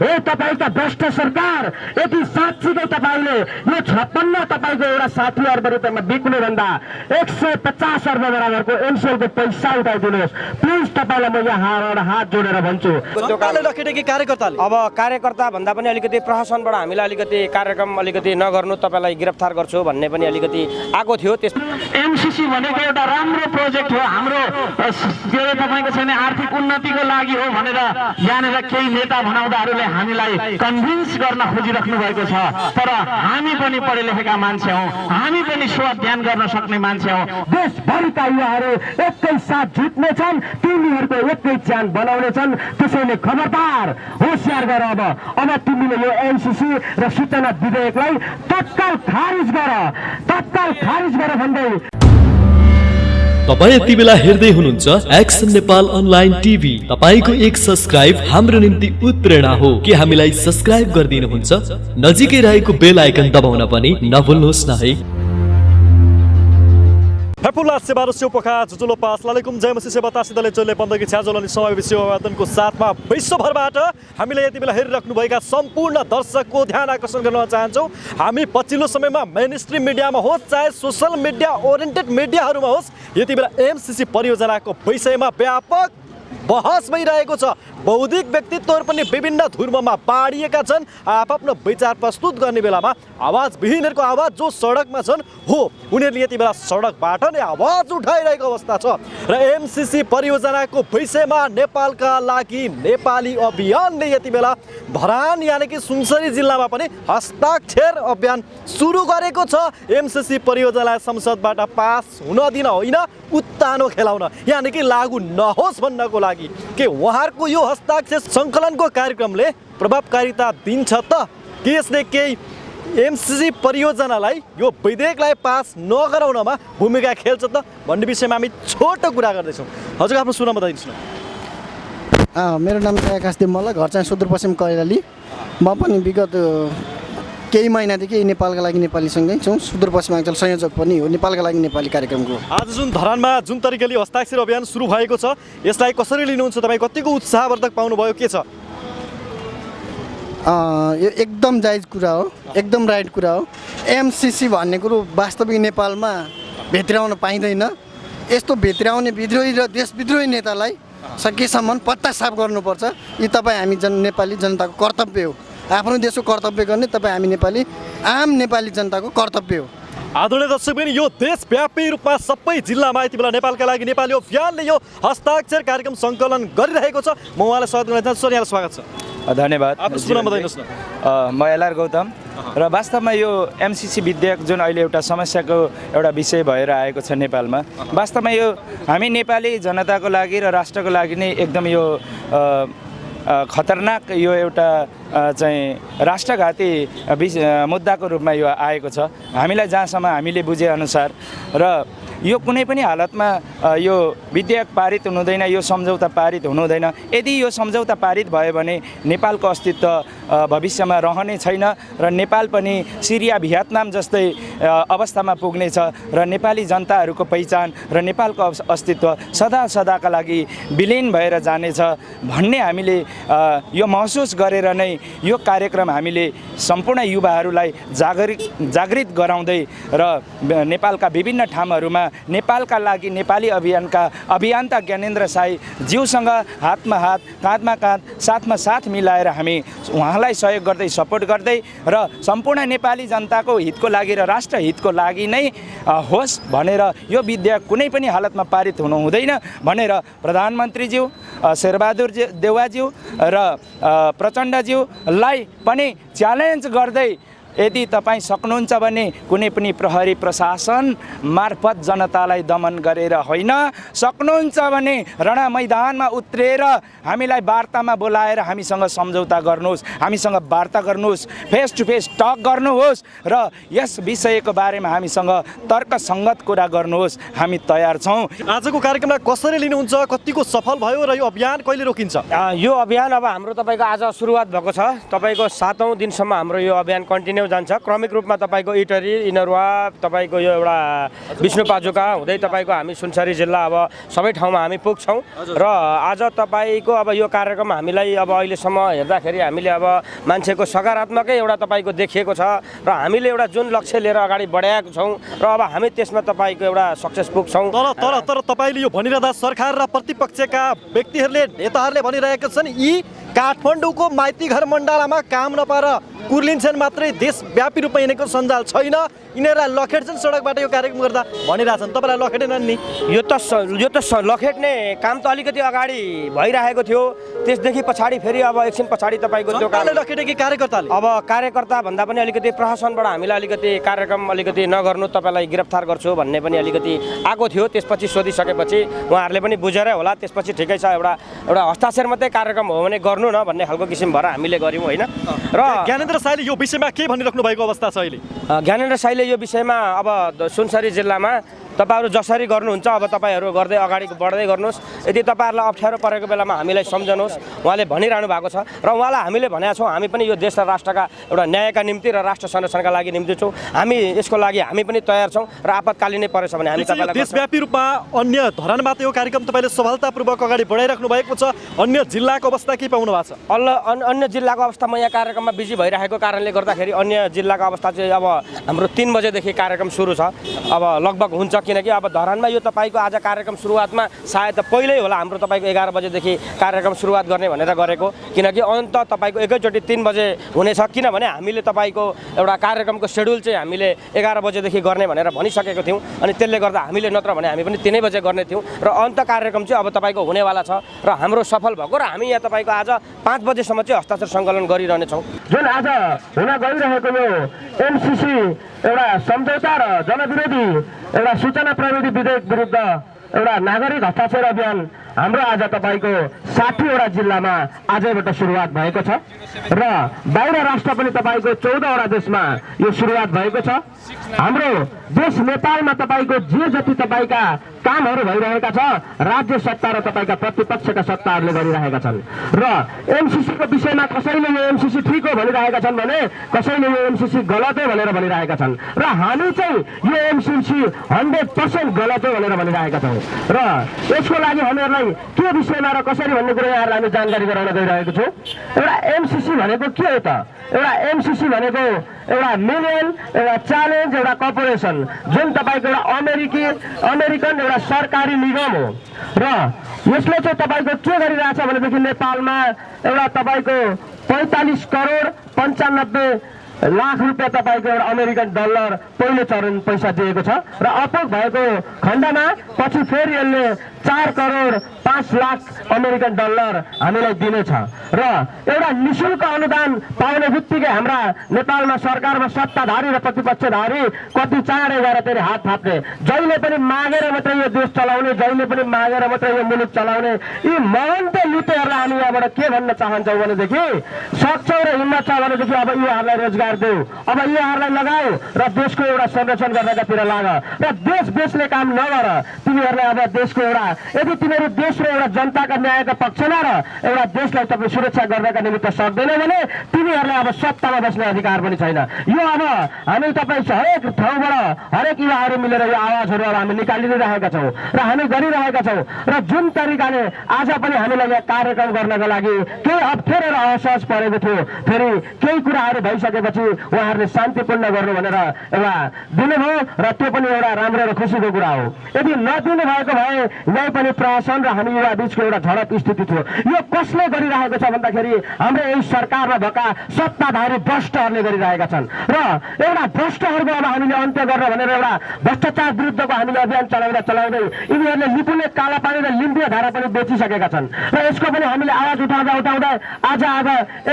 ए तपाईका भ्रष्ट सरकार यदि साँच्चीकै तपाईले यो 56 तपाईको एउटा 60 अर्ब रुपैयाँमा बिक्नु भन्दा 150 अर्ब बराबरको एनसेलको पैसा उठाइदिनुहोस् प्लिज तपाईलाई म यहाँ हात जोडेर भन्छु। अब कार्यकर्ता भन्दा पनि अलिकति प्रशासनबाट हामीलाई अलिकति कार्यक्रम अलिकति नगर्नु तपाईलाई गिरफ्तार गर्छु भन्ने पनि अलिकति आएको थियो। त्यस एमसीसी भनेको एउटा राम्रो प्रोजेक्ट हो हाम्रो तपाईको छैन आर्थिक उन्नतिको लागि हो भनेर यहाँनिर केही नेता भनाउँदाहरूले हामीलाई कन्भिन्स गर्न खोजिराख्नु भएको छ। तर हामी पनि पढे लेखेका मान्छे हौं, हामी पनि स्व ध्यान गर्न सक्ने मान्छे हौं। देशभरिका युवाहरू एकै साथ जुट्नेछन्, तिनीहरूको एकै च्यान बनाउनेछन्। त्यसैले खबरदार होशियार गर। अब तिमीले यो एमसीसी र सूचना विधेयकलाई तत्काल खारिज गर भन्दै तपाईं यति बेला हेर्दै हुनुहुन्छ एक्सन नेपाल अनलाइन टिभी। तपाईको एक सब्स्क्राइब हाम्रो निम्ति उत्प्रेरणा हो। के हामीलाई सब्स्क्राइब गरिदिनुहुन्छ? नजिकै रहेको बेल आइकन दबाउन पनि नभुल्नुहोस् न है। हेपुल्ला सेवा रस्यो पोखा जुजुलो पास लालेकुम जय मसी सेवा तासिदले चले बन्दगी छ्याजोलनी समय विश्ववादनको साथमा विश्वभरबाट हामीले यति बेला हेरिराख्नु भएका सम्पूर्ण दर्शकको ध्यान आकर्षण गर्न चाहन्छौँ। हामी पछिल्लो समयमा मेन स्ट्रिम मिडियामा होस् चाहे सोशल मिडिया ओरिएन्टेड मिडियाहरूमा होस् यति बेला एमसीसी परियोजनाको विषयमा व्यापक बहस भइरहेको छ। बौद्धिक व्यक्तित्वहरू पनि विभिन्न धुर्ममा बाँडिएका छन्। आफ्नो विचार प्रस्तुत गर्ने बेलामा आवाजविहीनहरूको आवाज जो सडकमा छन् हो उनीहरूले यति बेला सडकबाट नै आवाज उठाइरहेको अवस्था छ। र एमसीसी परियोजनाको विषयमा नेपालका लागि नेपाली अभियानले यति बेला धरान यानि कि सुनसरी जिल्लामा पनि हस्ताक्षर अभियान सुरु गरेको छ। एमसीसी परियोजनालाई संसदबाट पास हुन दिन होइन उत्तानो खेलाउन यानि कि लागू नहोस् भन्नको लागि के उहाँहरूको यो हस्ताक्षर सङ्कलनको कार्यक्रमले प्रभावकारिता दिन्छ त के यसले केही एमसीसी परियोजनालाई यो विधेयकलाई पास नगराउनमा भूमिका खेल्छ त भन्ने विषयमा हामी छोटो कुरा गर्दैछौँ। हजुर आफ्नो सुनाम बताइदिनुहोस् न। मेरो नाम चाहिँ आकाशदेव मल्ल, घर चाहिँ सुदूरपश्चिम कैलाली। म पनि विगत केही महिनादेखि नेपालका लागि नेपालीसँगै छौँ। सुदूरपश्चिमाञ्चल संयोजक पनि हो नेपालका लागि नेपाली कार्यक्रमको। आज जुन धरानमा जुन तरिकाले हस्ताक्षर अभियान सुरु भएको छ यसलाई कसरी लिनुहुन्छ तपाईँ? कतिको उत्साहवर्धक पाउनुभयो? के छ? यो एकदम जायज कुरा हो, एकदम राइट कुरा हो। एमसीसी भन्ने कुरो वास्तविक नेपालमा भित्र्याउन पाइँदैन। यस्तो भित्र्याउने विद्रोही र देशविद्रोही नेतालाई सकेसम्म पत्ता साफ गर्नुपर्छ। यी तपाईँ हामी नेपाली जनताको कर्तव्य हो। आफ्नो देशको कर्तव्य गर्ने तपाईँ हामी नेपाली आम नेपाली जनताको कर्तव्य हो। आदरणीय दर्शक पनि यो देशव्यापी रूपमा सबै जिल्लामा यति बेला नेपालका लागि नेपाली अभियानले यो हस्ताक्षर कार्यक्रम सङ्कलन गरिरहेको छ। म उहाँलाई स्वागत गर्न चाहन्छु। सर यहाँलाई स्वागत छ। धन्यवाद। आफ्नो सुनाम बताइदिनुहोस् न। म एलआर गौतम र वास्तवमा यो एमसीसी विधेयक जुन अहिले एउटा समस्याको एउटा विषय भएर आएको छ नेपालमा, वास्तवमा यो हामी नेपाली जनताको लागि र राष्ट्रको लागि नै एकदम यो खतरनाक यो एउटा चाहिँ राष्ट्रघाती मुद्दाको रूपमा यो आएको छ। हामीलाई जहाँसम्म हामीले बुझेअनुसार र यो कुनै पनि हालतमा यो विधेयक पारित हुनुहुँदैन, यो सम्झौता पारित हुनुहुँदैन। यदि यो सम्झौता पारित भयो भने नेपालको अस्तित्व भविष्यमा रहने छैन र नेपाल पनि सिरिया भियतनाम जस्तै अवस्थामा पुग्नेछ र नेपाली जनताहरूको पहिचान र नेपालको अस्तित्व सदा सदाका लागि विलीन भएर जानेछ भन्ने हामीले यो महसुस गरेर नै यो कार्यक्रम हामीले सम्पूर्ण युवाहरूलाई जागृत गराउँदै र नेपालका विभिन्न ठाउँहरूमा नेपालका लागि नेपाली अभियानका अभियन्ता ज्ञानेन्द्र साई ज्यूसँग हातमा हात काँधमा काँध साथमा साथ मिलाएर हामी उहाँलाई सहयोग गर्दै सपोर्ट गर्दै र सम्पूर्ण नेपाली जनताको हितको लागि र राष्ट्र हितको लागि नै होस् भनेर यो विधेयक कुनै पनि हालतमा पारित हुनु हुँदैन भनेर प्रधानमन्त्रीज्यू शेरबहादुर देउवाज्यू र प्रचण्डज्यूलाई पनि च्यालेन्ज गर्दै यदि तपाईँ सक्नुहुन्छ भने कुनै पनि प्रहरी प्रशासन मार्फत जनतालाई दमन गरेर होइन, सक्नुहुन्छ भने रण मैदानमा उत्रेर हामीलाई वार्तामा बोलाएर हामीसँग सम्झौता गर्नुहोस्, हामीसँग वार्ता गर्नुहोस्, फेस टु फेस टक गर्नुहोस् र यस विषयको बारेमा हामीसँग तर्कसङ्गत कुरा गर्नुहोस्। हामी तयार छौँ। आजको कार्यक्रमलाई कसरी लिनुहुन्छ? कतिको सफल भयो र यो अभियान कहिले रोकिन्छ? यो अभियान अब हाम्रो तपाईँको आज सुरुवात भएको छ। तपाईँको 7औं दिनसम्म हाम्रो यो अभियान कन्टिन्यू च्याउ जान्छ क्रमिक रूपमा तपाईँको इटरी इनरुवा तपाईँको यो एउटा विष्णु पाजुका हुँदै तपाईँको हामी सुनसरी जिल्ला अब सबै ठाउँमा हामी पुग्छौँ र आज तपाईँको अब यो कार्यक्रम हामीलाई अब अहिलेसम्म हेर्दाखेरि हामीले अब मान्छेको सकारात्मकै एउटा तपाईँको देखिएको छ र हामीले एउटा जुन लक्ष्य लिएर अगाडि बढाएका छौँ र अब हामी त्यसमा तपाईँको एउटा सक्सेस पुग्छौँ। तर तपाईँले यो भनिरहँदा सरकार र प्रतिपक्षका व्यक्तिहरूले नेताहरूले भनिरहेका छन् यी काठमाडौँको माइती घर मण्डलामा काम नपाएर कुर्लिन्छन् मात्रै, देशव्यापी रूपमा यिनीहरूको सञ्जाल छैन, यिनीहरूलाई लखेट्छन् सडकबाट यो कार्यक्रम गर्दा भनिरहेछन्। तपाईँलाई लखेटेनन् नि? यो त लखेट्ने काम त अलिकति अगाडि भइरहेको थियो, त्यसदेखि पछाडि फेरि अब एकछिन पछाडि तपाईँको त्यो लखेटे कि कार्यकर्ताले? अब कार्यकर्ता भन्दा पनि अलिकति प्रशासनबाट हामीलाई अलिकति कार्यक्रम अलिकति नगर्नु, तपाईँलाई गिरफ्तार गर्छु भन्ने पनि अलिकति आएको थियो। त्यसपछि सोधिसकेपछि उहाँहरूले पनि बुझेरै होला, त्यसपछि ठिकै छ, एउटा हस्ताक्षर मात्रै कार्यक्रम हो भने गर्नु न भन्ने खालको किसिम भएर हामीले गऱ्यौँ होइन। र ज्ञानेन्द्र साईले यो विषयमा के भनिराख्नु भएको अवस्था छ अहिले? ज्ञानेन्द्र साईले यो विषयमा अब सुनसरी जिल्लामा तपाईँहरू जसरी गर्नुहुन्छ अब तपाईँहरू गर्दै अगाडि बढ्दै गर्नुहोस्, यदि तपाईँहरूलाई अप्ठ्यारो परेको बेलामा हामीलाई सम्झनुहोस्, उहाँले भनिरहनु भएको छ र उहाँलाई हामीले भनेका छौँ हामी पनि यो देश र राष्ट्रका एउटा न्यायका निम्ति र राष्ट्र संरक्षणका लागि निम्ति छौँ, हामी यसको लागि हामी पनि तयार छौँ र आपतकालीनै परेछ भने हामी तपाईँलाई देशव्यापी रूपमा अन्य धरानबाट यो कार्यक्रम तपाईँले सफलतापूर्वक अगाडि बढाइराख्नु भएको छ। अन्य जिल्लाको अवस्था के पाउनु भएको छ? अन्य जिल्लाको अवस्था म यहाँ कार्यक्रममा बिजी भइरहेको कारणले गर्दाखेरि अन्य जिल्लाको अवस्था चाहिँ अब हाम्रो 3 बजेदेखि कार्यक्रम सुरु छ, अब लगभग हुन्छ, किनकि अब धरानमा यो तपाईँको आज कार्यक्रम सुरुवातमा सायद पहिल्यै होला हाम्रो तपाईँको 11 बजेदेखि कार्यक्रम सुरुवात गर्ने भनेर गरेको, किनकि अन्त तपाईँको एकैचोटि 3 बजे हुनेछ, किनभने हामीले तपाईँको एउटा कार्यक्रमको सेड्युल चाहिँ हामीले 11 बजेदेखि गर्ने भनेर भनिसकेको थियौँ, अनि त्यसले गर्दा हामीले नत्र भने हामी पनि 3 बजे गर्ने थियौँ र अन्त कार्यक्रम चाहिँ अब तपाईँको हुनेवाला छ र हाम्रो सफल भएको र हामी यहाँ तपाईँको आज 5 बजेसम्म चाहिँ हस्ताक्षर सङ्कलन गरिरहनेछौँ। जुन आज हुन गइरहेको यो एमसिसी एउटा सम्झौता र जनविरोधी एउटा सूचना प्रविधि विधेयक विरुद्ध एउटा नागरिक हस्ताक्षर अभियान हाम्रो आज तपाईँको 60वटा जिल्लामा आजैबाट सुरुवात भएको छ र बाहिर राष्ट्र पनि तपाईँको 14वटा देशमा यो सुरुवात भएको छ। हाम्रो देश नेपालमा तपाईँको जे जति तपाईँका कामहरू भइरहेका छ राज्य सत्ता र तपाईँका प्रतिपक्षका सत्ताहरूले गरिरहेका छन् र एमसिसीको विषयमा कसैले यो एमसिसी ठिक हो भनिरहेका छन् भने कसैले यो एमसिसी गलत हो भनेर भनिरहेका छन् र हामी चाहिँ यो एमसिसी 100% गलत हो भनेर भनिरहेका छौँ र यसको लागि हामीहरूलाई के विषयमा र कसरी भन्ने कुरा यहाँहरूलाई हामी जानकारी गराउन गइरहेको छौँ। एउटा एमसिसी भनेको के हो त? एउटा एमसिसी भनेको एउटा मिलियन एउटा च्यालेन्ज एउटा कर्पोरेसन जुन तपाईँको एउटा अमेरिकन एउटा सरकारी निगम हो र यसले चाहिँ तपाईँको के गरिरहेछ भनेदेखि नेपालमा एउटा तपाईँको 45 करोड 95 लाख रुपियाँ तपाईँको एउटा अमेरिकन डलर पहिलो चरण पैसा दिएको छ र अपुग भएको खण्डमा पछि फेरि यसले 4 करोड 5 लाख अमेरिकन डलर हामीलाई दिनेछ र एउटा निःशुल्क अनुदान पाउने बित्तिकै हाम्रा नेपालमा सरकारमा सत्ताधारी र प्रतिपक्षधारी कति चाँडै गएर फेरि हात थाप्ने, जहिले पनि मागेर मात्रै यो देश चलाउने, जहिले पनि मागेर मात्रै यो मुलुक चलाउने यी महन्त लुटेहरूलाई हामी यहाँबाट के भन्न चाहन्छौँ भनेदेखि सक्छौँ र हिम्मत छ भनेदेखि अब युवाहरूलाई रोजगार देऊ, अब युवाहरूलाई लगाऊ र देशको एउटा संरक्षण गर्नकातिर लाग र देश बेच्ने काम नगर। तिमीहरूले अब देशको एउटा यदि तिमीहरू देश र एउटा जनताका न्यायका पक्षमा र एउटा देशलाई तपाईँ सुरक्षा गर्नका निमित्त सक्दैन भने तिमीहरूलाई अब सत्तामा बस्ने अधिकार पनि छैन। यो अब हामी तपाईँ हरेक ठाउँबाट हरेक युवाहरू मिलेर यो आवाजहरू अब हामी निकालिरहेका छौँ र हामी गरिरहेका छौँ र जुन तरिकाले आज पनि हामीलाई यहाँ कार्यक्रम गर्नका लागि केही अप्ठ्यारो र असहज परेको थियो, फेरि केही कुराहरू भइसकेपछि उहाँहरूले शान्तिपूर्ण गर्नु भनेर एउटा दिनुभयो र त्यो पनि एउटा राम्रो र खुसीको कुरा हो। यदि नदिनु भएको भए यहीँ पनि प्रशासन र हामी युवा बिचको एउटा झडप स्थिति थियो। यो कसले गरिरहेको छ भन्दाखेरि हाम्रो यही सरकारमा भएका सत्ताधारी भ्रष्टहरूले गरिरहेका छन् र एउटा भ्रष्टहरूको अब हामीले अन्त्य गर्न भनेर एउटा भ्रष्टाचार विरुद्धको हामीले अभियान चलाउँदै यिनीहरूले लिपुले काला पानी र लिम्बिया धारा पनि बेचिसकेका छन् र यसको पनि हामीले आवाज उठाउँदा आज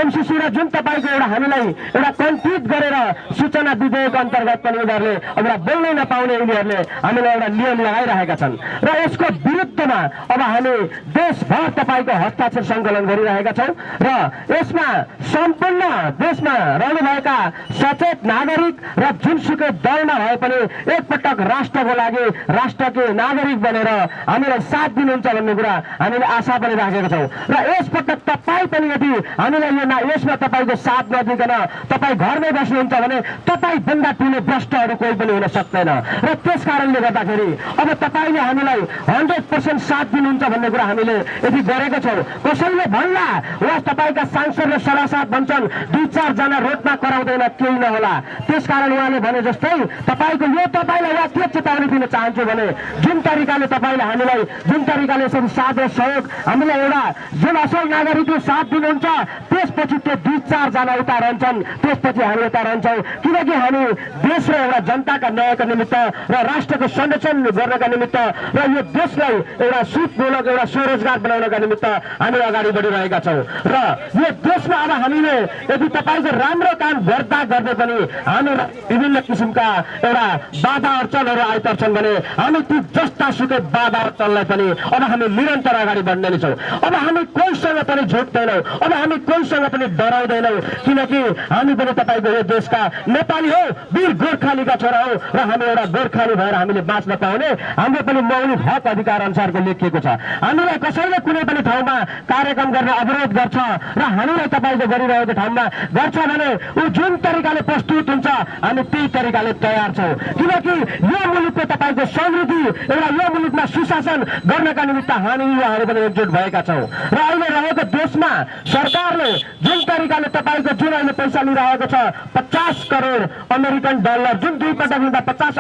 एमसिसी र जुन तपाईँको एउटा हामीलाई एउटा कन्फ्लिक्ट गरेर सूचना विधेयक अन्तर्गत पनि उनीहरूले अब बोल्नै नपाउने यिनीहरूले हामीलाई एउटा नियम लगाइरहेका छन् र यसको विरुद्धमा अब हामी देश देशभर तपाईँको हस्ताक्षर सङ्कलन गरिरहेका छौँ र यसमा सम्पूर्ण देशमा रहनुभएका सचेत नागरिक र जुनसुकै दलमा भए पनि एकपटक राष्ट्रको लागि राष्ट्रको नागरिक बनेर हामीलाई साथ दिनुहुन्छ भन्ने कुरा हामीले आशा पनि राखेका छौँ र यसपटक तपाईँ पनि यदि हामीलाई यसमा तपाईँको साथ नदिकन तपाईँ घरमै बस्नुहुन्छ भने तपाईँभन्दा ठुलो भ्रष्टहरू कोही पनि हुन सक्दैन र त्यस कारणले गर्दाखेरि अब तपाईँले हामीलाई 100% साथ दिनुहुन्छ भन्ने कुरा हामीले यदि गरेको छौँ। कसैले भन्ला वा तपाईँका सांसद र सभासद भन्छन् 2-4 जना रोडमा कराउँदैन केही नहोला, त्यसकारण उहाँले भने जस्तै तपाईँको यो तपाईँलाई वा के चेतावनी दिन चाहन्छु भने जुन तरिकाले तपाईँले हामीलाई जुन तरिकाले यसरी साथ र सहयोग हामीलाई एउटा जुन असल नागरिकले साथ दिनुहुन्छ त्यसपछि त्यो 2-4 जना उता रहन्छन्, त्यसपछि हामी उता रहन्छौँ किनकि हामी देश र एउटा जनताका न्यायका निमित्त र राष्ट्रको संरक्षण गर्नका निमित्त र यो देशलाई एउटा सुखमूलक एउटा स्वरोजगार बनाउनका निमित्त हामी अगाडि बढिरहेका छौँ र यो देशमा अब हामीले यदि तपाईँको राम्रो काम गर्दा गर्दै पनि हामी विभिन्न किसिमका एउटा बाधा अडचनहरू आइपर्छन् भने हामी ती जस्ता सुकै बाधा अडचनलाई पनि अब हामी निरन्तर अगाडि बढ्ने नै छौँ। अब हामी कोहीसँग पनि झुक्दैनौँ, अब हामी कोहीसँग पनि डराउँदैनौँ किनकि हामी पनि तपाईँको यो देशका नेपाली हो, वीर गोर्खालीका छोरा हो र हामी एउटा गोर्खाली भएर हामीले बाँच्न पाउने हाम्रो पनि मौलिक हक अधिकार अनुसारको लेखिएको छ। हामीलाई कसैले कुनै पनि ठाउँमा कार्यक्रम गर्न अवरोध गर्छ र हामीलाई तपाईँको गरिरहेको ठाउँमा गर्छ भने ऊ जुन तरिकाले प्रस्तुत हुन्छ हामी त्यही तरिकाले तयार छौँ किनकि यो मुलुकको तपाईँको समृद्धि एउटा यो मुलुकमा सुशासन गर्नका निमित्त हामी युवाहरू पनि एकजुट भएका छौँ र अहिले रहेको देशमा सरकारले जुन तरिकाले तपाईँको जुन अहिले पैसा लिइरहेको छ 50 करोड अमेरिकन डलर, जुन दुई पटक लिँदा 50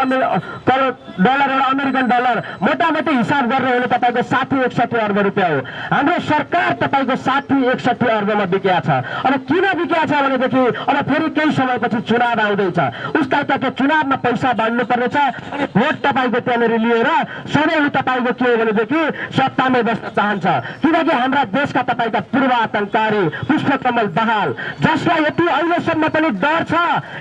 करोड डलर एउटा अमेरिकन डलर मोटामोटी हिसाब गर्ने हो भने तपाईँको 60-61 अर्ब रुपियाँ हो। हाम्रो सरकार तपाईँको 60-61 अर्बमा बिकेको छ। अब किन बिकेको छ भनेदेखि अब फेरि केही समयपछि चुनाव आउँदैछ, उसका त त्यो चुनावमा पैसा बाँड्नु पर्नेछ अनि भोट तपाईँको त्यहाँनिर लिएर सधैँ तपाईँको के हो भनेदेखि सत्तामै बस्न चाहन्छ किनकि हाम्रा देशका तपाईँका पूर्व आतङ्ककारी पुष्पकमल दाहाल जसलाई यति अहिलेसम्म पनि डर छ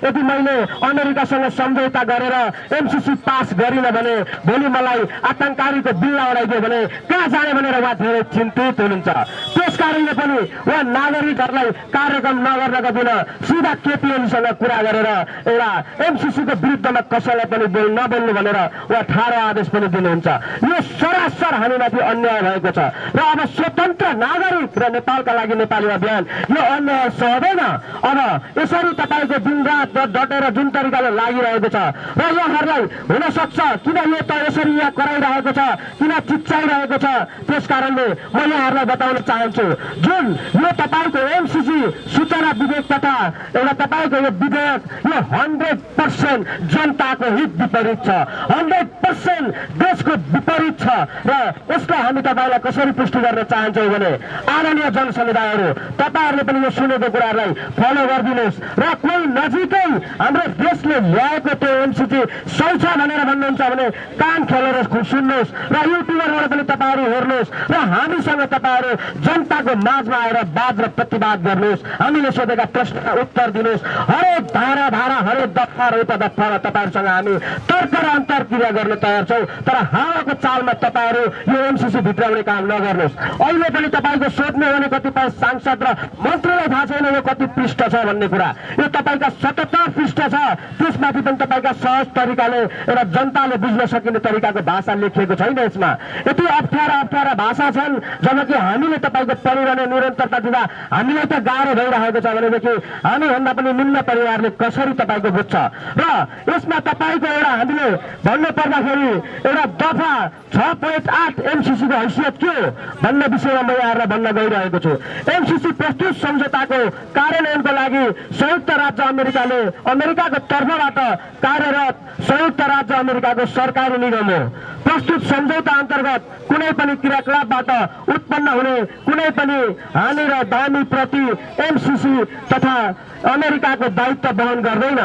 यदि मैले अमेरिकासँग सम्झौता गरेर एमसीसी पास गरिन भने भोलि मलाई आतङ्ककारीको बिल्ला उडाइदियो भने कहाँ जाने भनेर उहाँ धेरै चिन्तित हुनुहुन्छ। त्यस कारणले पनि उहाँ नागरिकहरूलाई कार्यक्रम नगर्नका दिन सिधा केपिएमसँग कुरा गरेर एउटा एमसीसीको विरुद्धमा कसैलाई पनि नबोल्नु भनेर उहाँ ठाडो आदेश पनि दिनुहुन्छ। यो सरासर हामीमाथि अन्याय भएको छ र अब स्वतन्त्र नागरिक र नेपालका लागि नेपाली अभियान यो अन्याय सहँदैन। अब यसरी तपाईँको दिनरात डटेर जुन तरिकाले लागिरहेको छ र यहाँहरूलाई हुन सक्छ किन यो त यसरी यहाँ कराइरहेको छ किन चिच्चाइरहेको छ त्यस कारणले म यहाँहरूलाई बताउन चाहन्छु जुन यो तपाईँको एमसीसी सूचना विधेयक तथा एउटा तपाईँको यो विधेयक यो 100% जनताको हित विपरीत छ, 100% देशको विपरीत छ र यसलाई हामी तपाईँलाई कसरी पुष्टि गर्न चाहन्छौँ भने आदरणीय जनसमुदायहरू तपाईँहरूले पनि यो सुनेको कुराहरूलाई फलो गरिदिनुहोस् र कोही नजिकै हाम्रो देशले ल्याएको त्यो एमसीसी सही छ भनेर भन्नुहुन्छ भने कान खोलेर सुन्नुहोस् र युट्युबरबाट पनि तपाईँहरू हेर्नुहोस् र हामीसँग तपाईँहरू जनताको माझमा आएर वाद र प्रतिवाद गर्नुहोस्, हामीले सोधेका प्रश्नका उत्तर दिनुहोस्। हरेक धारा हरेक दफा र उपदफामा तपाईँहरूसँग हामी तर्क र अन्तर्क्रिया गर्न तयार छौँ तर हावाको चालमा तपाईँहरू यो एमसीसी भित्राउने काम नगर्नुहोस्। अहिले पनि तपाईँको सोध्ने हो भने कतिपय सांसद र मन्त्रीलाई थाहा छैन यो कति पृष्ठ छ भन्ने कुरा, यो तपाईँका 77 पृष्ठ छ, त्यसमाथि पनि तपाईँका सहज तरिकाले एउटा जनताले बुझ्न सकिने तरिकाको भाषा लेखिएको छैन। यसमा यति अप्ठ्यारा भाषा छन् जबकि हामीले तपाईँको परिरहने निरन्तरता दिँदा हामीलाई त गाह्रो भइरहेको छ भनेदेखि हामीभन्दा पनि निम्न परिवारले कसरी तपाईँको बुझ्छ र यसमा तपाईँको एउटा हामीले भन्नु पर्दाखेरि एउटा दफा 6.8 एमसीसीको हैसियत के हो भन्ने विषयमा म यहाँहरूलाई भन्न गइरहेको छु। एमसीसी प्रस्तुत सम्झौताको कार्यान्वयनको लागि संयुक्त राज्य अमेरिकाको तर्फबाट कार्यरत संयुक्त राज्य अमेरिकाको सरकारी निगम हो। प्रस्तुत सम्झौता अन्तर्गत कुनै पनि क्रियाकलापबाट उत्पन्न हुने कुनै पनि हानि र दामी प्रति एमसीसी तथा अमेरिकाको दायित्व वहन गर्दैन।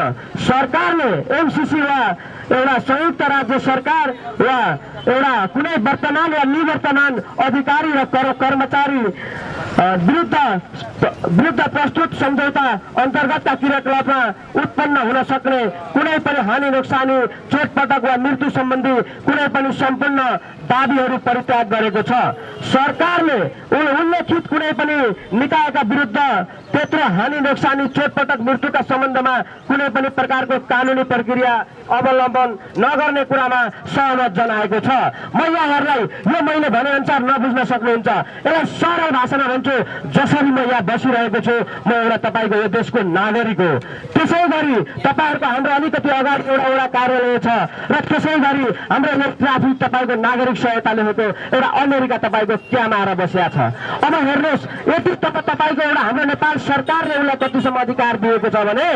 सरकारले एमसीसी वा एउटा संयुक्त राज्य सरकार वा एउटा कुनै वर्तमान वा निवर्तमान अधिकारी र कर्मचारी विरुद्ध प्रस्तुत सम्झौता अन्तर्गतका क्रियाकलापमा उत्पन्न हुन सक्ने कुनै पनि हानि नोक्सानी चोटपटक वा मृत्यु सम्बन्धी कुनै पनि सम्पूर्ण दाबीहरू परित्याग गरेको छ। सरकारले उल्लेखित कुनै पनि निकायका विरुद्ध त्यत्रो हानि नोक्सानी चोटपटक मृत्युका सम्बन्धमा कुनै पनि प्रकारको कानुनी प्रक्रिया अवलम्बन नगर्ने कुरामा सहमत जनाएको छ। म यहाँहरूलाई यो मैले भनेअनुसार नबुझ्न सक्नुहुन्छ, यसलाई सरल भाषामा भन्छु, जसरी म यहाँ बसिरहेको छु म एउटा तपाईँको यो देशको नागरिक हो। त्यसै गरी तपाईँहरूको हाम्रो अलिकति अगाडि एउटा कार्यालय छ र त्यसै गरी हाम्रो यो ट्राफिक तपाईँको नागरिक सहायताले भएको एउटा अमेरिका तपाईँको क्यामा आएर बसिया छ। अब हेर्नुहोस्, यदि तपाईँको एउटा हाम्रो नेपाल सरकारले उसलाई कतिसम्म अधिकार दिएको छ भने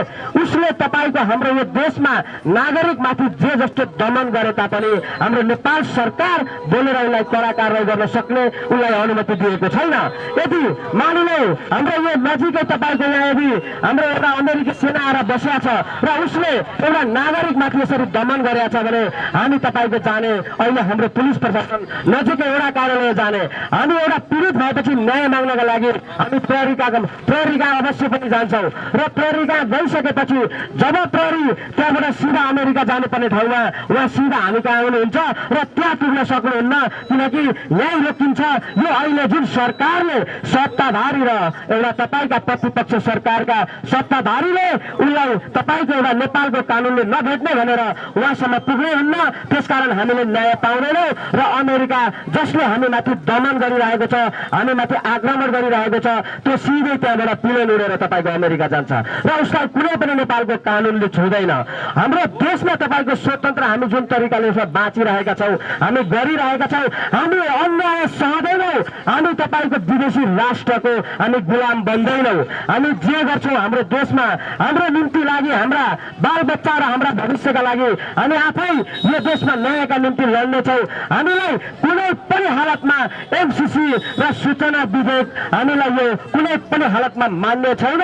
उसले तपाईँको हाम्रो यो देशमा नागरिकमाथि जे जस्तो दमन गरे तापनि हाम्रो नेपाल सरकार बोलेर उसलाई कडा कारवाही गर्न सक्ने उसलाई अनुमति दिएको छैन। यदि मानिलिउँ हाम्रो यो नजिकै तपाईँको यहाँ यदि हाम्रो एउटा अमेरिकी सेना आएर बसिया छ र उसले एउटा नागरिकमाथि यसरी दमन गरेका छ भने हामी तपाईँको जाने, अहिले हाम्रो पुलिस प्रशासन नजिकै एउटा कार्यालय जाने, हामी एउटा पीडित भएपछि न्याय माग्नका लागि हामी प्रहरीका अवश्य पनि जान्छौँ र प्रहरीका गइसकेपछि जब प्रहरी त्यहाँबाट सिधा अमेरिका जानुपर्ने ठाउँमा उहाँ सिधा हामी कहाँ आउनुहुन्छ र त्यहाँ पुग्न सक्नुहुन्न, किनकि यहीँ रोकिन्छ। यो अहिले जुन सरकारले सत्ताधारी र एउटा तपाईँका प्रतिपक्ष सरकारका सत्ताधारीले उसलाई तपाईँको एउटा नेपालको कानुनले नभेट्ने भनेर उहाँसम्म पुग्नै हुन्न, त्यसकारण हामीले न्याय पाउँदैनौँ र अमेरिका जसले हामीमाथि दमन गरिरहेको छ, हामीमाथि आक्रमण गरिरहेको छ, त्यो सिधै त्यहाँबाट प्लेन उडेर तपाईँको अमेरिका जान्छ र उसलाई कुनै पनि नेपालको कानुनले छुँदैन। हाम्रो देशमा तपाईँको स्वतन्त्र हामी जुन तरिकाले बाँचिरहेका छौँ, हामी गरिरहेका छौँ, हामी अन्याय सहँदैनौँ, हामी तपाईँको विदेशी राष्ट्रको हामी गुलाम बन्दैनौँ। हामी जे गर्छौँ हाम्रो देशमा हाम्रो निम्ति लागि, हाम्रा बालबच्चा र हाम्रा भविष्यका लागि हामी आफै यो देशमा न्यायका निम्ति लड्नेछौँ। हामीलाई कुनै पनि हालतमा एमसिसी र सूचना विधेयक हामीलाई यो कुनै पनि हालतमा मान्ने छैन,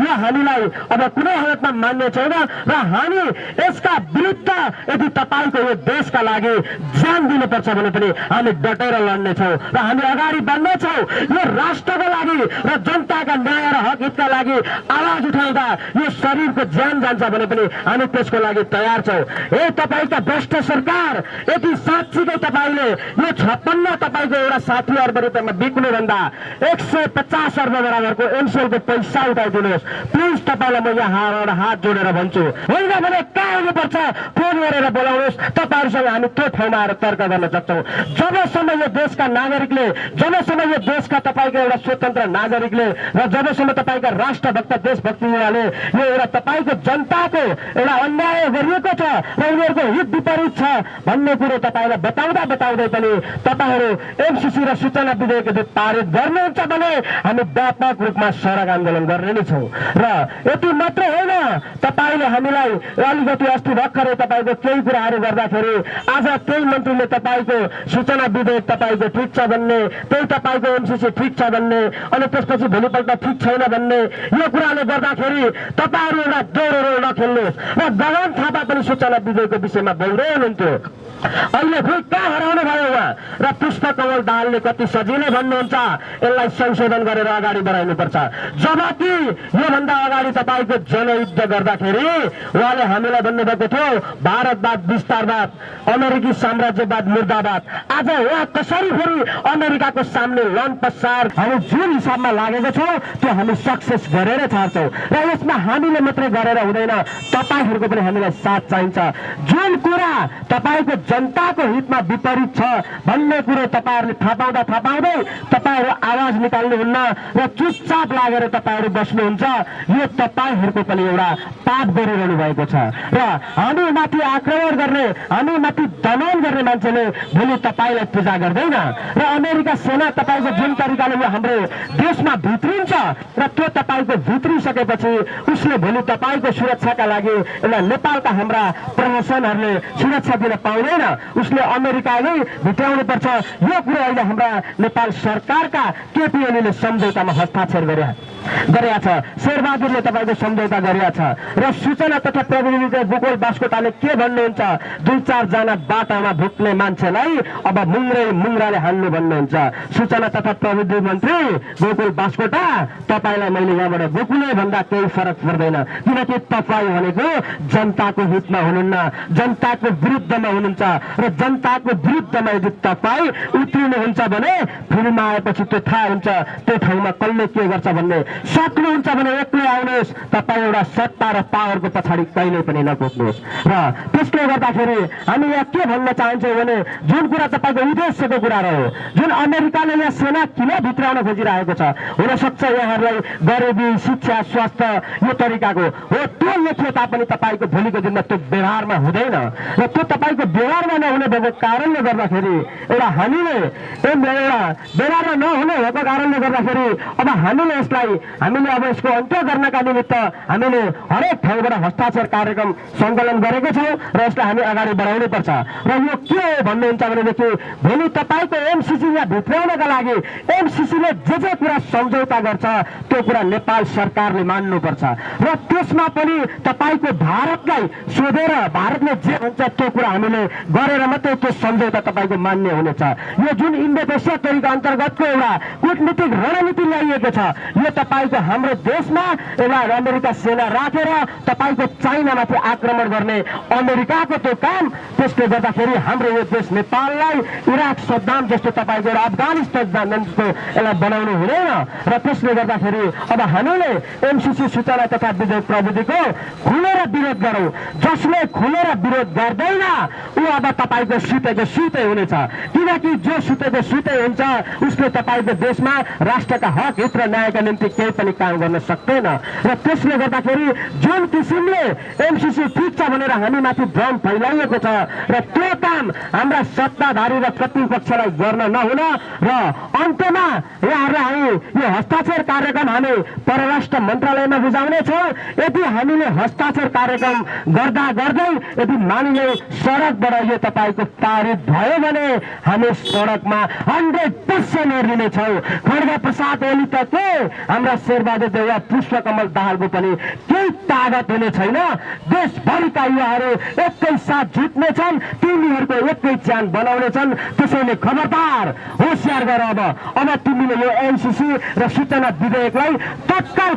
यो हामीलाई अब कुनै हालतमा मान्ने छैन र हामी यसका विरुद्ध यदि तपाईँको यो देशका लागि ज्यान दिनुपर्छ भने पनि हामी डटेर लड्नेछौँ र हामी अगाडि बढ्नेछौँ। यो राष्ट्रको लागि र जनताका न्याय र हक हितका लागि आवाज उठाउँदा यो शरीरको ज्यान जान्छ भने पनि हामी त्यसको लागि तयार छौँ। ए तपाईँका भ्रष्ट सरकार, यदि साँच्चीकै तपाईँले यो 56 तपाईँको एउटा 60 अर्ब रुपियाँमा बिक्नुभन्दा 150 अर्ब बराबरको एमसिएलको पैसा उठाइदिनुहोस् प्लिज। तपाईँलाई म यहाँ हात जोडेर भन्छु, होइन भने कहाँ आउनुपर्छ फोन गरेर बोलाउनुहोस्, तपाईँहरूसँग हामी त्यो ठाउँमा आएर तर्क गर्न सक्छौँ। जबसम्म यो देशका नागरिकले, जबसम्म यो देशका तपाईँको एउटा स्वतन्त्र नागरिकले र जबसम्म तपाईँका राष्ट्रभक्त देशभक्तिले यो एउटा तपाईँको जनताको एउटा अन्याय गरिएको छ र उनीहरूको हित विपरीत छ भन्ने कुरो तपाईँलाई बताउँदै पनि तपाईँहरू एमसिसी र सूचना विधेयक यदि पारित गर्नुहुन्छ भने हामी व्यापक रूपमा सडक आन्दोलन गर्ने नै छौँ। र यति मात्र होइन, तपाईँले हामीलाई अलिकति अस्ति भर्खरै तपाईँको केही कुराहरू गर्दाखेरि आज केही मन्त्रीले तपाईँको सूचना विधेयक तपाईँको ठिक छ भन्ने, त्यही तपाईँको एमसिसी ठिक छ भन्ने, अनि त्यसपछि भोलिपल्ट ठिक छैन भन्ने, यो कुराले गर्दाखेरि तपाईँहरू एउटा दोहोरो रोल नखेल्नुहोस्। र गगन थापा पनि सूचना विधेयकको विषयमा बोल्दै हुनुहुन्थ्यो, अहिले खोइ कहाँ हराउनु भयो उहाँ। र पुष्पकमल दाहालले कति सजिलै भन्नुहुन्छ यसलाई संशोधन गरेर अगाडि बढाउनुपर्छ, जबकि योभन्दा अगाडि तपाईँको जनयुद्ध गर्दाखेरि उहाँले हामीलाई भन्नुभएको थियो भारतवाद विस्तारवाद, अमेरिकी साम्राज्यवाद मुर्दाबाद। आज उहाँ कसरी फेरि अमेरिकाको सामने लन पसार हामी जुन हिसाबमा लागेको छौँ त्यो हामी सक्सेस गरेर छाड्छौँ र यसमा हामीले मात्रै गरेर हुँदैन, तपाईँहरूको पनि हामीलाई साथ चाहिन्छ। जुन कुरा तपाईँको जनताको हितमा विपरीत छ भन्ने कुरो तपाईँहरूले थाहा पाउँदै तपाईँहरू आवाज निकाल्नुहुन्न र चुपचाप लागेर तपाईँहरू बस्नुहुन्छ। यो तपाईँहरूको पनि एउटा पाप गरिरहनु भएको छ र हामी माथि आक्रमण गर्ने, हामी माथि दमन गर्ने मान्छेले भोलि तपाईँलाई पूजा गर्दैन र अमेरिका सेना तपाईँको जुन तरिकाले यो हाम्रो देशमा भित्रिन्छ र त्यो तपाईँको भित्रिसकेपछि उसले भोलि तपाईँको सुरक्षाका लागि एउटा नेपालका हाम्रा प्रशासनहरूले सुरक्षा दिन पाउँदैन, उसले अमेरिकाले भित्राउनु पर्छ। यो कुरो अहिले हाम्रा नेपाल सरकारका केपी ओलीले सम्झौतामा हस्ताक्षर गरे। गरेका छ, शेरबहादुरले तपाईँको सम्झौता गरेका छ र सूचना तथा प्रविधि गोकुल बास्कोटाले के भन्नुहुन्छ, 2-4 जना बाटामा भुक्ने मान्छेलाई अब मुङ्राले हान्नु भन्नुहुन्छ। सूचना तथा प्रविधि मन्त्री गोकुल बास्कोटा, तपाईँलाई मैले यहाँबाट गोकुलै भन्दा केही फरक पर्दैन, किनकि तपाईँ भनेको जनताको हितमा हुनुहुन्न, जनताको विरुद्धमा हुनुहुन्छ र जनताको विरुद्धमा यदि तपाईँ उत्रिनुहुन्छ भने फिल्ममा आएपछि त्यो थाहा हुन्छ त्यो ठाउँमा कसले के गर्छ भन्ने। सक्नुहुन्छ भने एक्लै आउनुहोस्, तपाईँ एउटा सत्ता र पावरको पछाडि कहिले पनि नपुग्नुहोस्। र त्यसले गर्दाखेरि हामी यहाँ के भन्न चाहन्छौँ भने जुन कुरा तपाईँको उद्देश्यको कुरा रह्यो, जुन अमेरिकाले यहाँ सेना किन भित्राउन खोजिरहेको छ, हुनसक्छ यहाँहरूलाई गरिबी, शिक्षा, स्वास्थ्य यो तरिकाको हो, त्यो लेखिए तापनि तपाईँको भोलिको दिनमा त्यो व्यवहारमा हुँदैन र त्यो तपाईँको व्यवहारमा नहुने भएको कारणले गर्दाखेरि एउटा हामीले व्यवहारमा नहुने भएको कारणले गर्दाखेरि अब हामीले अब यसको अन्त्य गर्नका निमित्त हामीले हरेक ठाउँबाट हस्ताक्षर कार्यक्रम सङ्कलन गरेको छौँ र यसलाई हामी अगाडि बढाउनु पर्छ। र यो के हो भन्नुहुन्छ भनेदेखि भोलि तपाईँको एमसिसी यहाँ भित्राउनका लागि एमसिसीले जे कुरा सम्झौता गर्छ त्यो कुरा नेपाल सरकारले मान्नुपर्छ र त्यसमा पनि तपाईँको भारतलाई सोधेर भारतले जे भन्छ त्यो कुरा हामीले गरेर मात्रै त्यो सम्झौता तपाईँको मान्य हुनेछ। यो जुन इन्डो पेसिफिक तरिका अन्तर्गतको एउटा कूटनीतिक रणनीति ल्याइएको छ, यो तपाईँको हाम्रो देशमा एउटा अमेरिका सेना राखेर तपाईँको चाइनामाथि आक्रमण गर्ने अमेरिकाको त्यो काम, त्यसले गर्दाखेरि हाम्रो यो देश नेपाललाई इराक सद्दाम जस्तो तपाईँको अफगानिस्तान जस्तो यसलाई बनाउनु हुँदैन र त्यसले गर्दाखेरि अब हामीले एमसिसी सूचना तथा विद्युत प्रविधिको खुलेर विरोध गरौँ। जसले खुलेर विरोध गर्दैन ऊ अब तपाईँको सुते हुनेछ, किनकि जो सुते हुन्छ उसले तपाईँको देशमा राष्ट्रका हक हित र न्यायका निम्ति केही पनि काम गर्न सक्दैन र त्यसले गर्दाखेरि जुन किसिमले एमसिसी ठिक छ भनेर हामीमाथि भ्रम फैलाइएको छ र त्यो काम हाम्रा सत्ताधारी र प्रतिपक्षलाई गर्न नहुन र अन्त्यमा यहाँहरूलाई हामी यो हस्ताक्षर कार्यक्रम हामी परराष्ट्र मन्त्रालयमा बुझाउने छौँ। यदि हामीले हस्ताक्षर कार्यक्रम गर्दा गर्दै यदि मानिले सडकबाट यो तपाईँको पारित भयो भने हामी सडकमा 100% हेरिनेछौँ। खड्ग प्रसाद ओली त के हाम्रा शेरबहादुर देउवा, पुष्पकमल दाहालको पनि केही तागत हुने छैन। देशभरिका युवाहरू एकैसाथ जुट्नेछन्, तिनीहरूको एकै च्यान बनाउनेछन्। त्यसैले खबरदार होसियार गर, अब तिमीले यो एमसिसी र सूचना विधेयकलाई तत्काल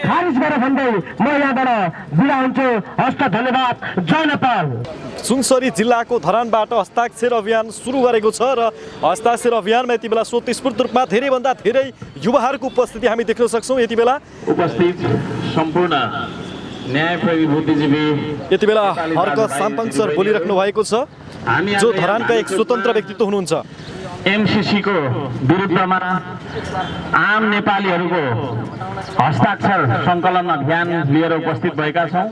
खारिज गर भन्दै म यहाँबाट बिदा हुन्छु। हस्त, धन्यवाद, जय नेपाल। सुनसरी जिल्लाको धरानबाट हस्ताक्षर अभियान सुरु गरेको छ र हस्ताक्षर अभियानमा यति बेला स्वतस्फूर्त रूपमा धेरैभन्दा धेरै युवाहरूको उपस्थिति हामी देख्न सक्छौँ। यति बेला उपस्थित सम्पूर्ण न्यायप्रेमी बुद्धिजीवी यति बेला हर्क साम्पाङ सर बोलिराख्नु भएको छ, जो धरानका एक स्वतन्त्र व्यक्तित्व हुनुहुन्छ। एमसिसी को विरुद्धमा आम नेपालीहरूको हस्ताक्षर सङ्कलन अभियान लिएर उपस्थित भएका छौँ।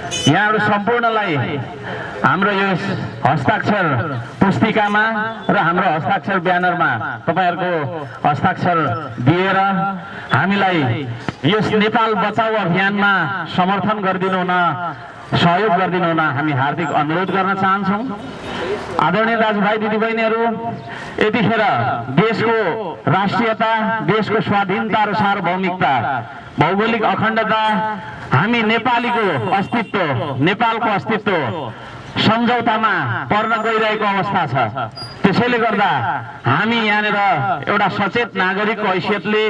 यहाँहरू सम्पूर्णलाई हाम्रो यो हस्ताक्षर पुस्तिकामा र हाम्रो हस्ताक्षर ब्यानरमा तपाईँहरूको हस्ताक्षर दिएर हामीलाई यस नेपाल बचाऊ अभियानमा समर्थन गरिदिनु हुन, सहयोग गरिदिनु हुन हामी हार्दिक अनुरोध गर्न चाहन्छौँ। आदरणीय दाजुभाइ दिदीबहिनीहरू, यतिखेर देशको राष्ट्रियता, देशको स्वाधीनता र सार्वभौमिकता, भौगोलिक अखण्डता, हामी नेपालीको अस्तित्व, नेपालको अस्तित्व सम्झौतामा पर्न गइरहेको अवस्था छ। त्यसैले गर्दा हामी यहाँनिर एउटा सचेत नागरिकको हैसियतले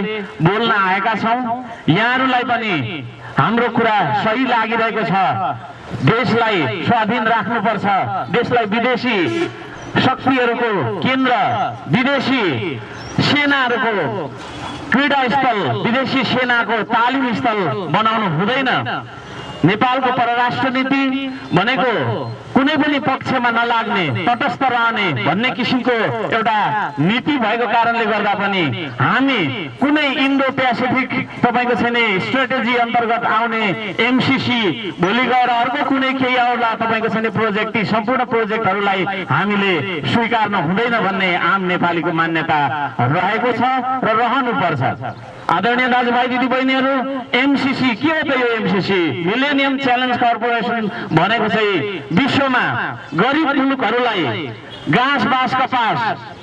बोल्न आएका छौँ। यहाँहरूलाई पनि हाम्रो कुरा सही लागिरहेको छ। देशलाई स्वाधीन राख्नुपर्छ, देशलाई विदेशी शक्तिहरूको केन्द्र, विदेशी सेनाहरूको क्रीडा स्थल, विदेशी सेनाको तालिम स्थल बनाउनु हुँदैन। नेपालको परराष्ट्र नीति भनेको कुनै पनि पक्षमा नलाग्ने, तटस्थ रहने भन्ने किसिमको एउटा नीति भएको कारणले गर्दा पनि हामी कुनै इन्डो पेसिफिक तपाईँको छैन स्ट्रेटेजी अन्तर्गत आउने एमसिसी भोलि गएर अर्को कुनै केही आउला तपाईँको छैन प्रोजेक्ट, ती सम्पूर्ण प्रोजेक्टहरूलाई हामीले स्वीकार्न हुँदैन भन्ने आम नेपालीको मान्यता रहेको छ र रहनुपर्छ। आदरणीय दाजुभाइ दिदीबहिनीहरू, एमसिसी के हो त यो एमसिसी? मिलेनियम च्यालेन्ज कर्पोरेसन भनेको चाहिँ विश्वमा गरिब मुलुकहरूलाई घाँस बाँस कपास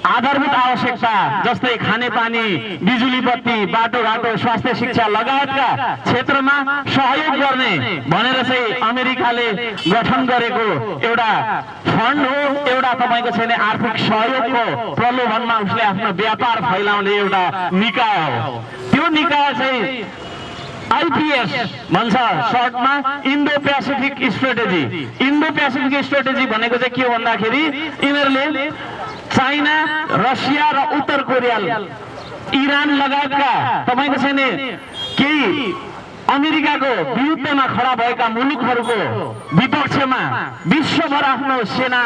आधारभूत आवश्यकता जस्तै खानेपानी बिजुली बत्ती बाटोघाटो स्वास्थ्य शिक्षा लगायतका क्षेत्रमा सहयोग गर्ने भनेर चाहिँ अमेरिकाले गठन गरेको एउटा फन्ड हो। एउटा तपाईँको छैन आर्थिक सहयोगको प्रलोभनमा उसले आफ्नो व्यापार फैलाउने एउटा निकाय हो। त्यो निकाय चाहिँ आइपिएस भन्छ सर्टमा, Indo Pacific strategy. Indo Pacific strategy भनेको चाहिँ के हो भन्दाखेरि यिनीहरूले चाइना, रसिया र उत्तर कोरिया, इरान लगायतका तपाईँको छैन केही अमेरिकाको विरुद्धमा खडा भएका मुलुकहरूको विपक्षमा विश्वभर आफ्नो सेना,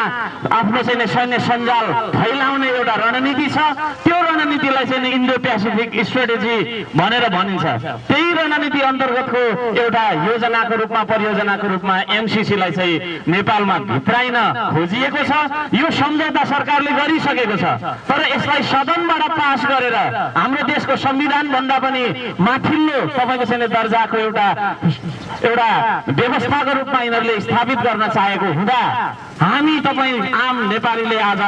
आफ्नो चाहिँ सैन्य सञ्जाल फैलाउने एउटा रणनीति छ। त्यो रणनीतिलाई चाहिँ इन्डो पेसिफिक स्ट्रेटेजी भनेर भनिन्छ। त्यही रणनीति अन्तर्गतको एउटा योजनाको रूपमा, परियोजनाको रूपमा एमसिसीलाई चाहिँ नेपालमा भित्राइन खोजिएको छ। यो सम्झौता सरकारले गरिसकेको छ, तर यसलाई सदनबाट पास गरेर हाम्रो देशको संविधान भन्दा पनि माथिल्लो तपाईँको चाहिँ दर्जा एउटा व्यवस्थाको रूपमा यिनीहरूले स्थापित गर्न चाहेको हुँदा हामी तपाईँ आम नेपालीले आज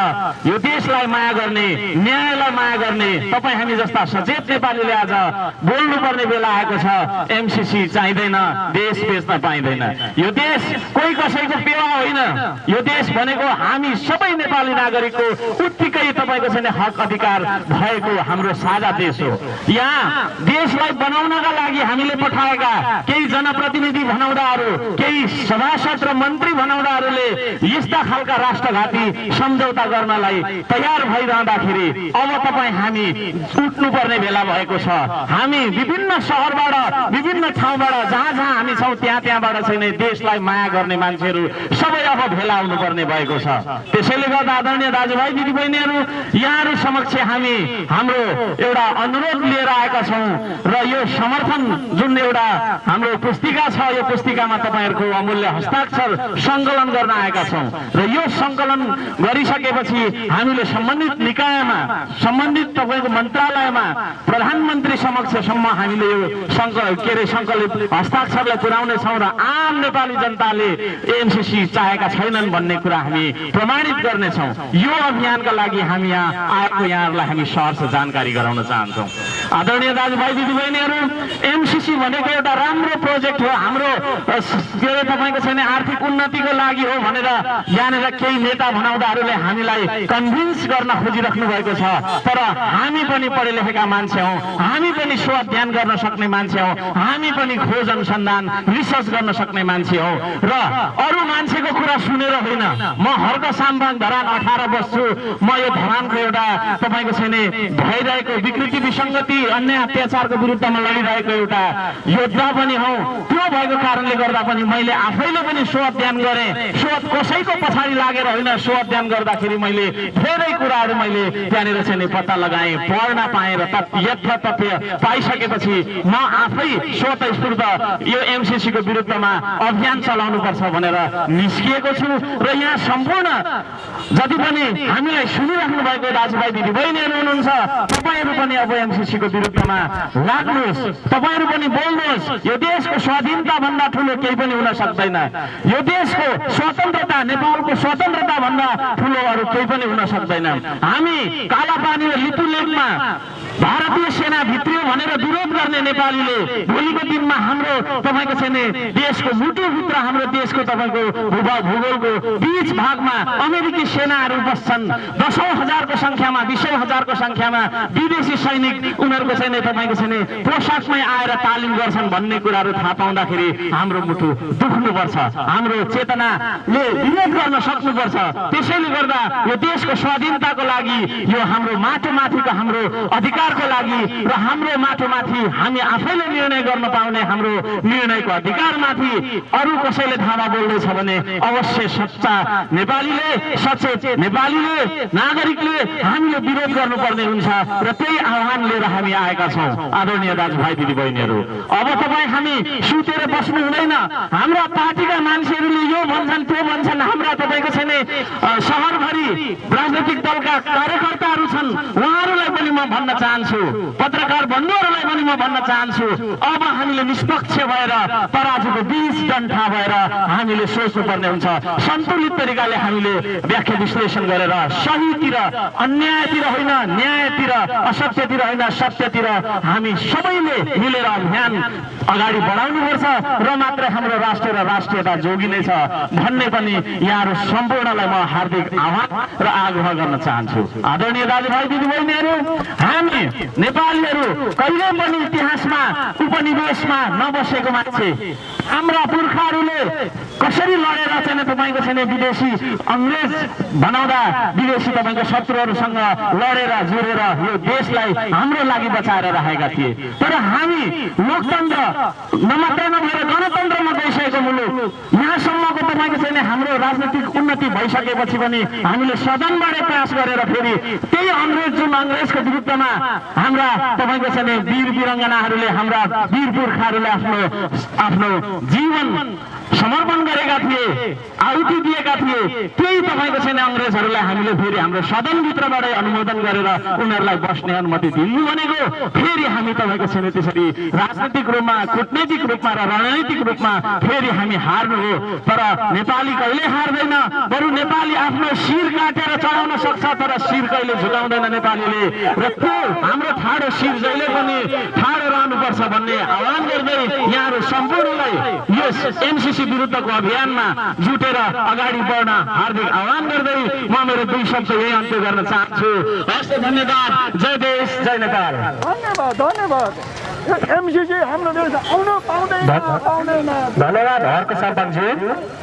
यो देशलाई माया गर्ने, न्यायलाई माया गर्ने तपाईँ हामी जस्ता सचेत नेपालीले आज बोल्नुपर्ने बेला आएको छ। एमसिसी चाहिँदैन, देश बेच्न पाइँदैन। यो देश कोही कसैको पेवा होइन। यो देश भनेको हामी सबै नेपाली नागरिकको उत्तिकै तपाईँको छैन हक अधिकार भएको हाम्रो साझा देश हो। यहाँ देशलाई बनाउनका लागि हामीले पठाएका केही जनप्रतिनिधि भनाउँदाहरू, केही सभासद र मन्त्री भनाउँदाहरूले यस्ता खालका राष्ट्रघाती सम्झौता गर्नलाई तयार भइरहँदाखेरि अब तपाईँ हामी उठ्नुपर्ने बेला भएको छ। हामी विभिन्न सहरबाट, विभिन्न ठाउँबाट, जहाँ जहाँ हामी छौँ त्यहाँबाट छैन देशलाई माया गर्ने मान्छेहरू सबै अब भेला हुनुपर्ने भएको छ। त्यसैले गर्दा आदरणीय दाजुभाइ दिदीबहिनीहरू, यहाँहरू समक्ष हामी हाम्रो एउटा अनुरोध लिएर आएका छौँ र यो समर्थन जुन एउटा हाम्रो पुस्तिका छ, यो पुस्तिकामा तपाईँहरूको अमूल्य हस्ताक्षर सङ्कलन गर्न आएका छौँ र यो सङ्कलन गरिसकेपछि हामीले सम्बन्धित निकायमा, सम्बन्धित तपाईँको मन्त्रालयमा प्रधानमन्त्री समक्षसम्म हामीले यो सङ्कलित हस्ताक्षरलाई पुर्याउने छौँ र आम नेपाली जनताले एमसिसी चाहेका छैनन् भन्ने कुरा हामी प्रमाणित गर्नेछौँ। यो अभियानका लागि हामी यहाँ आएको यहाँहरूलाई हामी सहर्ष जानकारी गराउन चाहन्छौँ। आदरणीय दाजुभाइ दिदीबहिनीहरू, एमसिसी भनेको एउटा राम्रो प्रोजेक्ट हो। हाम्रो के अरे तपाईँको छैन आर्थिक उन्नतिको लागि हो भनेर यहाँनिर केही नेता भनाउँदाहरूले हामीलाई कन्भिन्स गर्न खोजिराख्नु भएको छ। तर हामी पनि पढे लेखेका मान्छे हौँ, हामी पनि स्व अध्ययन गर्न सक्ने मान्छे हौँ, हामी पनि खोज अनुसन्धान रिसर्च गर्न सक्ने मान्छे हौँ र अरू मान्छेको कुरा सुनेर होइन। म हर्क साम्बाङ धरान 18 बस्छु। म यो धरानको एउटा तपाईँको छैन भइरहेको विकृति विसङ्गति अन्य अत्याचारको विरुद्धमा लडिरहेको एउटा योद्धा पनि हौ। त्यो भएको कारणले गर्दा पनि मैले आफैले पनि स्व अध्ययन गरेँ। कसैको पछाडि लागेर होइन, स्व अध्ययन गर्दाखेरि मैले धेरै कुराहरू मैले त्यहाँनिर चाहिँ पत्ता लगाएँ, पढ्न पाएँ र तथ्य पाइसकेपछि म आफै स्वतस्फूर्त यो एमसिसीको विरुद्धमा अभियान चलाउनुपर्छ भनेर निस्किएको छु। र यहाँ सम्पूर्ण जति पनि हामीलाई सुनिराख्नु भएको दाजुभाइ दिदीबहिनीहरू हुनुहुन्छ, तपाईँहरू पनि अब एमसिसीको विरुद्धमा लाग्नुहोस्, तपाईँहरू पनि बोल्नुहोस्। यो देशको स्वाधीनता भन्दा ठुलो केही पनि हुन सक्दैन। यो देशको स्वतन्त्रता, नेपालको स्वतन्त्रता भन्दा ठुलो अरू केही पनि हुन सक्दैन। हामी कालापानी र लिपुलेकमा भारतीय सेना भित्रियो भनेर विरोध गर्ने नेपालीले भोलिको दिनमा हाम्रो तपाईँको छैन देशको मुटुभित्र, हाम्रो देशको तपाईँको भूगोलको बीच भागमा अमेरिकी सेनाहरू बस्छन्। 10,000 हजारको सङ्ख्यामा, 20,000 हजारको सङ्ख्यामा विदेशी सैनिक उनीहरूको छैन तपाईँको छैन पोसाकमै आएर तालिम गर्छन् भन्ने कुराहरू थाहा पाउँदाखेरि हाम्रो मुटु दुख्नुपर्छ, हाम्रो चेतनाले विरोध गर्न सक्नुपर्छ। त्यसैले गर्दा यो देशको स्वाधीनताको लागि, यो हाम्रो माटोमाथिको हाम्रो अधिकारको लागि र हाम्रो माटोमाथि हामी आफैले निर्णय गर्न पाउने हाम्रो निर्णयको अधिकारमाथि अरू कसैले धावा बोल्दैछ भने अवश्य सच्चा नेपालीले, सचेत नेपालीले, नागरिकले हामीले विरोध गर्नुपर्ने हुन्छ र त्यही आह्वान लिएर हामी आएका छौँ। आदरणीय दाजुभाइ दिदीबहिनीहरू, अब तपाईँ हामी सुतेर बस्नु हुँदैन। हाम्रा पार्टीका मान्छेहरूले यो भन्छन्, त्यो भन्छन्। हाम्रा तपाईँको छैन सहरभरि राजनैतिक दलका कार्यकर्ताहरू छन्, उहाँहरूलाई पनि म भन्न चाहन्छु चाहन्छु, पत्रकार बन्धुहरूलाई पनि म भन्न चाहन्छु, अब हामीले निष्पक्ष भएर तराजुको बीच डन्ठा भएर हामीले सोच्नुपर्ने हुन्छ। सन्तुलित तरिकाले हामीले व्याख्या विश्लेषण गरेर सहीतिर, अन्यायतिर होइन, न्यायतिर, असत्यतिर होइन, सत्यतिर हामी सबैले मिलेर अभियान अगाडि बढाउनुपर्छ र मात्र हाम्रो राष्ट्र र राष्ट्रियता जोगिनेछ भन्ने पनि यहाँहरू सम्पूर्णलाई म हार्दिक आह्वान र आग्रह गर्न चाहन्छु। आदरणीय दाजुभाइ दिदीबहिनीहरू, हामी नेपालीहरू कहिले पनि इतिहासमा उपनिवेशमा नबसेको मान्छे, हाम्रा पुर्खाहरूले कसरी लडेर चाहिँ तपाईँको छैन विदेशी अङ्ग्रेज बनाउँदा विदेशी तपाईँको शत्रुहरूसँग लडेर जुरेर यो देशलाई हाम्रो लागि बचाएर राखेका थिए। तर हामी लोकतन्त्र नमात्र नभएर गणतन्त्रमा गइसकेको मुलुक, यहाँसम्मको तपाईँको छैन हाम्रो राजनीतिक उन्नति भइसकेपछि पनि हामीले सदनबाट प्रयास गरेर फेरि त्यही अङ्ग्रेज जुन अङ्ग्रेजको विरुद्धमा हाम्रा तपाईँको छैन वीर वीरङ्गनाहरूले, हाम्रा वीर पुर्खाहरूले आफ्नो जीवन समर्पण गरेका थिए, आहुति दिएका थिए, त्यही तपाईँको छैन अङ्ग्रेजहरूलाई हामीले फेरि हाम्रो सदनभित्रबाटै अनुमोदन गरेर उनीहरूलाई बस्ने अनुमति दिनु भनेको फेरि हामी तपाईँको छैन त्यसरी राजनीतिक रूपमा, कूटनैतिक रूपमा र रणनीतिक रूपमा फेरि हामी हार्नु हो। तर नेपाली कहिले हार्दैन, बरु नेपाली आफ्नो शिर काटेर चढाउन सक्छ, तर शिर कहिले झुकाउँदैन नेपालीले। र त्यो हाम्रो ठाडो शिर जहिले पनि ठाडो रहनुपर्छ भन्ने आह्वान गर्दै यहाँहरू सम्पूर्णलाई यस एमसिसी विरुद्धको अभियानमा जुटेर अगाडि बढ्न हार्दिक आह्वान गर्दै म मेरो दुई शब्द यही अन्त्य गर्न चाहन्छु। हस्त धन्यवाद। जय देश, जय नेपाल। धन्यवाद। एमसिसी हाम्रो देश आउन पाउँदैन। धन्यवाद हर्क सरपञ्च।